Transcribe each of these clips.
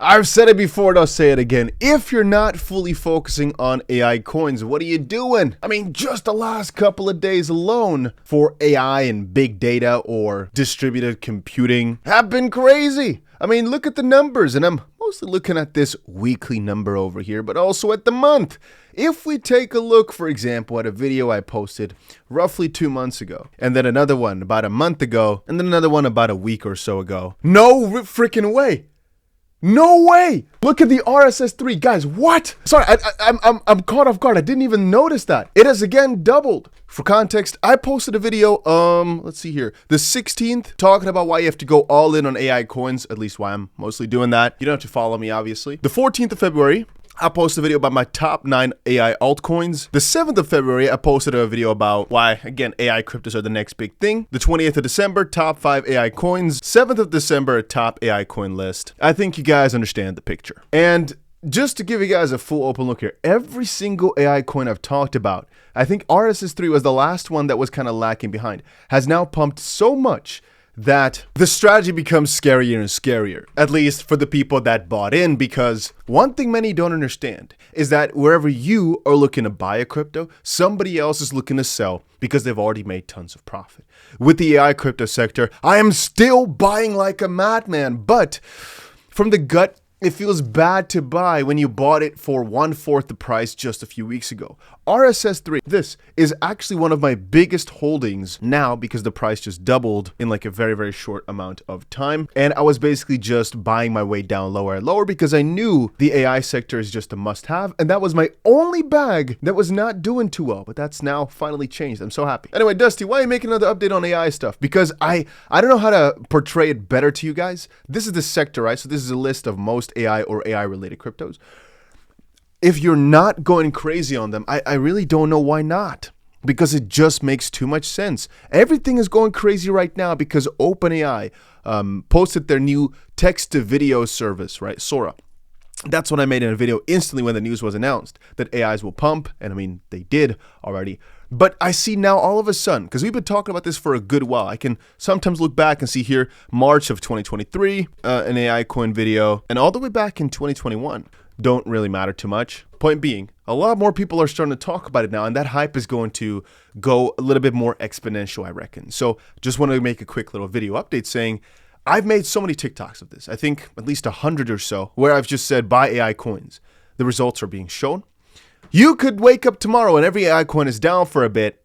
I've said it before and I'll say it again. If you're not fully focusing on AI coins, what are you doing? I mean, just the last couple of days alone for AI and big data or distributed computing have been crazy. I mean, look at the numbers, and I'm mostly looking at this weekly number over here, but also at the month. If we take a look, for example, at a video I posted roughly 2 months ago, and then another one about a month ago, and then another one about a week or so ago. No freaking way. No way! Look at the RSS3, guys. What? Sorry, I'm caught off guard. I didn't even notice that. It has again doubled. For context, I posted a video. Let's see here, the 16th, talking about why you have to go all in on AI coins. At least why I'm mostly doing that. You don't have to follow me, obviously. The 14th of February. I posted a video about my top 9 AI altcoins. The 7th of February, I posted a video about why, again, AI cryptos are the next big thing. The 20th of December, top 5 AI coins. 7th of December, top AI coin list. I think you guys understand the picture. And just to give you guys a full open look here, every single AI coin I've talked about, I think RSS3 was the last one that was kind of lacking behind, has now pumped so much that the strategy becomes scarier and scarier, at least for the people that bought in, because one thing many don't understand is that wherever you are looking to buy a crypto, somebody else is looking to sell because they've already made tons of profit. With the AI crypto sector, I am still buying like a madman, but from the gut, it feels bad to buy when you bought it for 1/4 the price just a few weeks ago. RSS3, this is actually one of my biggest holdings now because the price just doubled in like a very, very short amount of time. And I was basically just buying my way down lower and lower because I knew the AI sector is just a must-have. And that was my only bag that was not doing too well. But that's now finally changed. I'm so happy. Anyway, Dusty, why are you making another update on AI stuff? Because I don't know how to portray it better to you guys. This is the sector, right? So this is a list of most AI or AI-related cryptos. If you're not going crazy on them, I really don't know why not. Because it just makes too much sense. Everything is going crazy right now because OpenAI posted their new text-to-video service, right? Sora. That's what I made in a video instantly when the news was announced that AIs will pump. And I mean, they did already. But I see now all of a sudden, because we've been talking about this for a good while, I can sometimes look back and see here, March of 2023, an AI coin video, and all the way back in 2021. Don't really matter too much. Point being, a lot more people are starting to talk about it now, and that hype is going to go a little bit more exponential, I reckon. So just want to make a quick little video update saying, I've made so many TikToks of this. I think at least 100 or so, where I've just said, buy AI coins. The results are being shown. You could wake up tomorrow and every AI coin is down for a bit.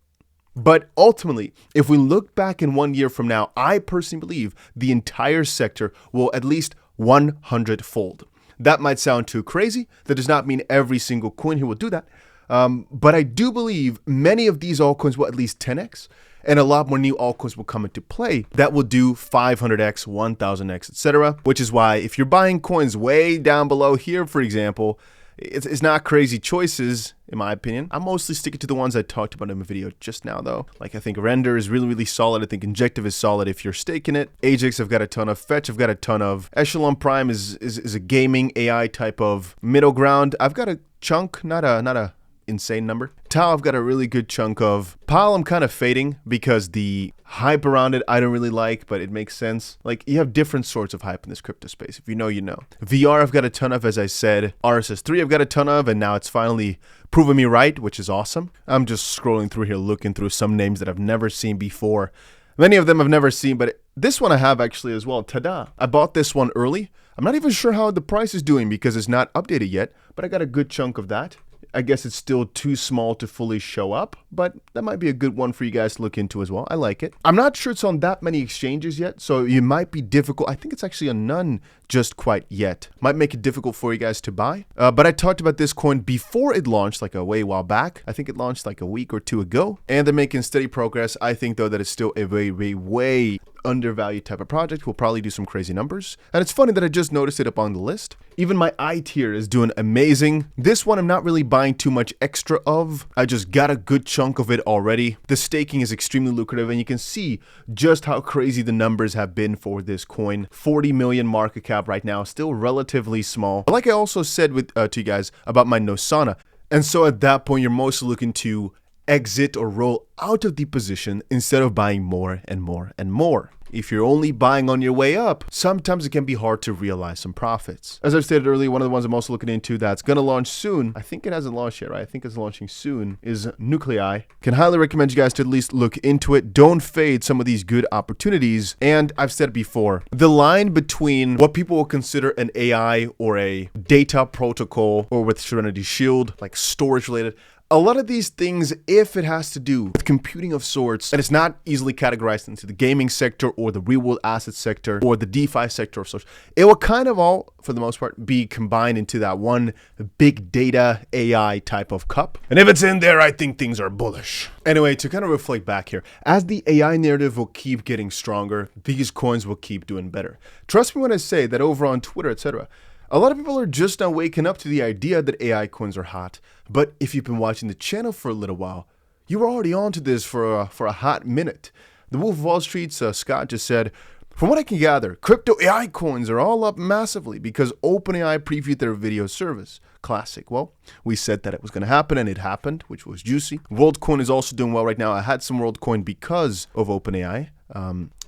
But ultimately, if we look back in 1 year from now, I personally believe the entire sector will at least 100-fold. That might sound too crazy. That does not mean every single coin here will do that. But I do believe many of these altcoins will at least 10x. And a lot more new altcoins will come into play that will do 500x, 1000x, etc. Which is why if you're buying coins way down below here, for example, it's not crazy choices, in my opinion. I'm mostly sticking to the ones I talked about in my video just now, though. Like, I think Render is really, really solid. I think Injective is solid if you're staking it. Ajax I've got a ton of. Fetch I've got a ton of. Echelon Prime is a gaming AI type of middle ground. I've got a chunk, not a insane number. Tau I've got a really good chunk of. Pile I'm kind of fading because the hype around it I don't really like, but it makes sense. Like, you have different sorts of hype in this crypto space. If you know, you know. VR I've got a ton of, as I said. RSS3 I've got a ton of, and now it's finally proving me right, which is awesome. I'm just scrolling through here looking through some names that I've never seen before. Many of them I've never seen, but this one I have actually as well. Tada! I bought this one early. I'm not even sure how the price is doing because it's not updated yet, but I got a good chunk of that. I guess it's still too small to fully show up, but that might be a good one for you guys to look into as well. I like it. I'm not sure it's on that many exchanges yet, so it might be difficult. I think it's actually on none just quite yet. Might make it difficult for you guys to buy. But I talked about this coin before it launched, like a while back. I think it launched like a week or two ago, and they're making steady progress. I think, though, that it's still a way undervalued type of project. Will probably do some crazy numbers. And it's funny that I just noticed it up on the list. Even my I tier is doing amazing. This one I'm not really buying too much extra of. I just got a good chunk of it already. The staking is extremely lucrative, and you can see just how crazy the numbers have been for this coin. 40 million market cap right now, still relatively small. Like I also said to you guys about my Nosana. And so at that point, you're mostly looking to exit or roll out of the position instead of buying more and more and more. if you're only buying on your way up, sometimes it can be hard to realize some profits. As I've stated earlier, one of the ones I'm also looking into that's going to launch soon, I think it hasn't launched yet, right? I think it's launching soon, is 𝗬𝗁𝘀𝗀. Can highly recommend you guys to at least look into it. Don't fade some of these good opportunities. And I've said before, the line between what people will consider an AI or a data protocol, or with Serenity Shield, like storage related, a lot of these things, if it has to do with computing of sorts, and it's not easily categorized into the gaming sector or the real world asset sector or the DeFi sector of sorts, it will kind of all, for the most part, be combined into that one big data AI type of cup. And if it's in there, I think things are bullish. Anyway, to kind of reflect back here, as the AI narrative will keep getting stronger, these coins will keep doing better. Trust me when I say that over on Twitter, etc., a lot of people are just now waking up to the idea that AI coins are hot. But if you've been watching the channel for a little while, you were already onto this for a hot minute. The Wolf of Wall Street's Scott just said, from what I can gather, crypto AI coins are all up massively because OpenAI previewed their video service. Classic. Well, we said that it was going to happen, and it happened, which was juicy. WorldCoin is also doing well right now. I had some WorldCoin because of OpenAI.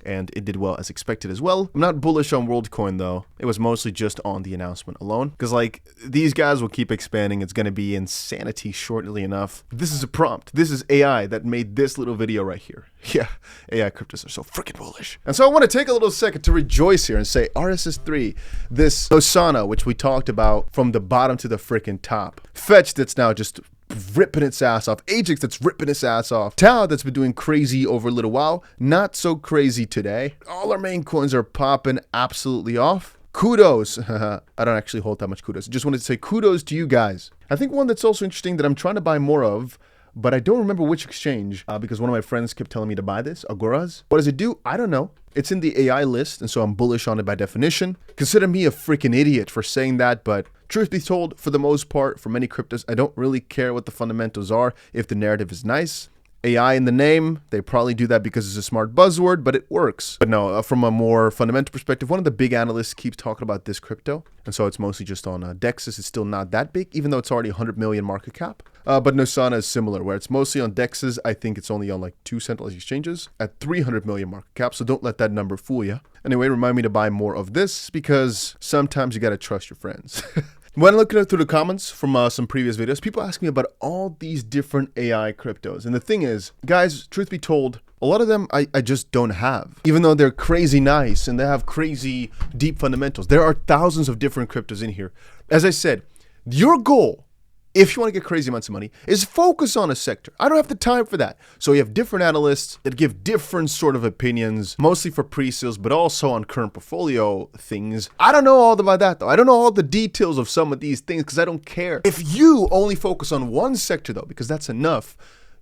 And it did well as expected as well. I'm not bullish on WorldCoin though. It was mostly just on the announcement alone. Because like, these guys will keep expanding. It's going to be insanity shortly enough. This is a prompt. This is AI that made this little video right here. Yeah, AI cryptos are so freaking bullish. And so I want to take a little second to rejoice here and say RSS3, this Solana, which we talked about from the bottom to the freaking top. Fetch that's now just ripping its ass off, AVAX that's ripping its ass off, 𝗬 that's been doing crazy over a little while, not so crazy today. All our main coins are popping absolutely off. Kudos. I don't actually hold that much kudos. I just wanted to say kudos to you guys. I think one that's also interesting that I'm trying to buy more of, but I don't remember which exchange because one of my friends kept telling me to buy this, Agoras. What does it do? I don't know. It's in the AI list, and so I'm bullish on it by definition. Consider me a freaking idiot for saying that, but truth be told, for the most part, for many cryptos, I don't really care what the fundamentals are if the narrative is nice. AI in the name, they probably do that because it's a smart buzzword, but it works. But no, from a more fundamental perspective, one of the big analysts keeps talking about this crypto, and so it's mostly just on DEXs. It's still not that big, even though it's already 100 million market cap. But Solana is similar, where it's mostly on DEXs. I think it's only on like 2 centralized exchanges at 300 million market cap, so don't let that number fool you. Anyway, remind me to buy more of this because sometimes you gotta trust your friends. When looking through the comments from some previous videos, people ask me about all these different AI cryptos. And the thing is, guys, truth be told, a lot of them I just don't have. Even though they're crazy nice and they have crazy deep fundamentals. There are thousands of different cryptos in here. As I said, your goal, if you want to get crazy amounts of money, is focus on a sector. I don't have the time for that. So you have different analysts that give different sort of opinions, mostly for pre-sales, but also on current portfolio things. I don't know all about that though. I don't know all the details of some of these things because I don't care. If you only focus on one sector though, because that's enough,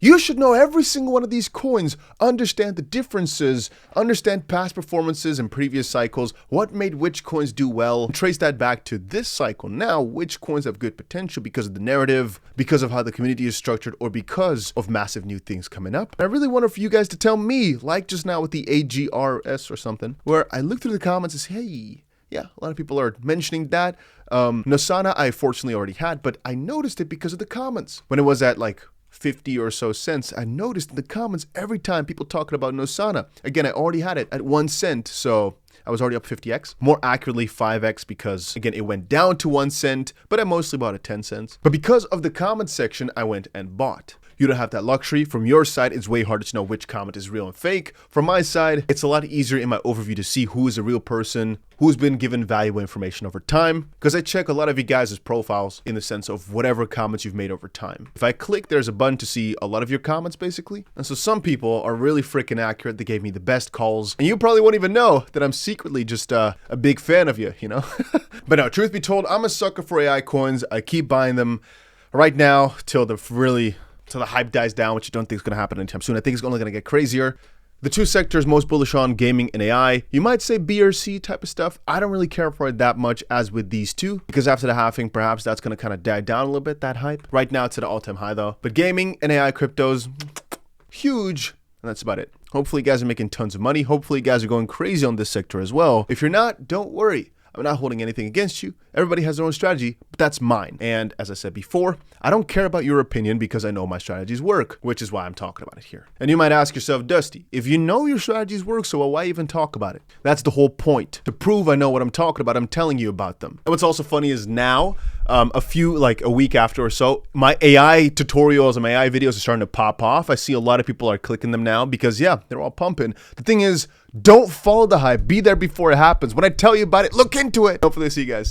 you should know every single one of these coins, understand the differences, understand past performances and previous cycles, what made which coins do well, trace that back to this cycle. Now, which coins have good potential because of the narrative, because of how the community is structured, or because of massive new things coming up. And I really wonder for you guys to tell me, like just now with the AGRS or something, where I look through the comments and say, hey, yeah, a lot of people are mentioning that. Solana I fortunately already had, but I noticed it because of the comments. When it was at like 50 or so cents, I noticed in the comments every time people talking about Solana. Again, I already had it at 1 cent, so I was already up 50x. More accurately, 5x, because again, it went down to 1 cent, but I mostly bought at 10 cents. But because of the comment section, I went and bought. You don't have that luxury. From your side, it's way harder to know which comment is real and fake. From my side, it's a lot easier in my overview to see who is a real person, who's been given valuable information over time, because I check a lot of you guys' profiles in the sense of whatever comments you've made over time. If I click, there's a button to see a lot of your comments, basically. And so some people are really freaking accurate. They gave me the best calls, and you probably won't even know that I'm secretly just a big fan of you, you know? But no, truth be told, I'm a sucker for AI coins. I keep buying them right now till the hype dies down, which I don't think is going to happen anytime soon. I think it's only going to get crazier. The two sectors most bullish on, gaming and AI. You might say B or C type of stuff. I don't really care for it that much as with these two, because after the halving, perhaps that's going to kind of die down a little bit, that hype. Right now, it's at an all-time high though. But gaming and AI cryptos, huge. And that's about it. Hopefully you guys are making tons of money. Hopefully you guys are going crazy on this sector as well. If you're not, don't worry. I'm not holding anything against you. Everybody has their own strategy, but that's mine. And as I said before, I don't care about your opinion because I know my strategies work, which is why I'm talking about it here. And you might ask yourself, Dusty, if you know your strategies work so well, why even talk about it? That's the whole point. To prove I know what I'm talking about, I'm telling you about them. And what's also funny is now, a week after or so, my AI tutorials and my AI videos are starting to pop off. I see a lot of people are clicking them now because, yeah, they're all pumping. The thing is, don't follow the hype. Be there before it happens. When I tell you about it, look into it. Hopefully, see you guys.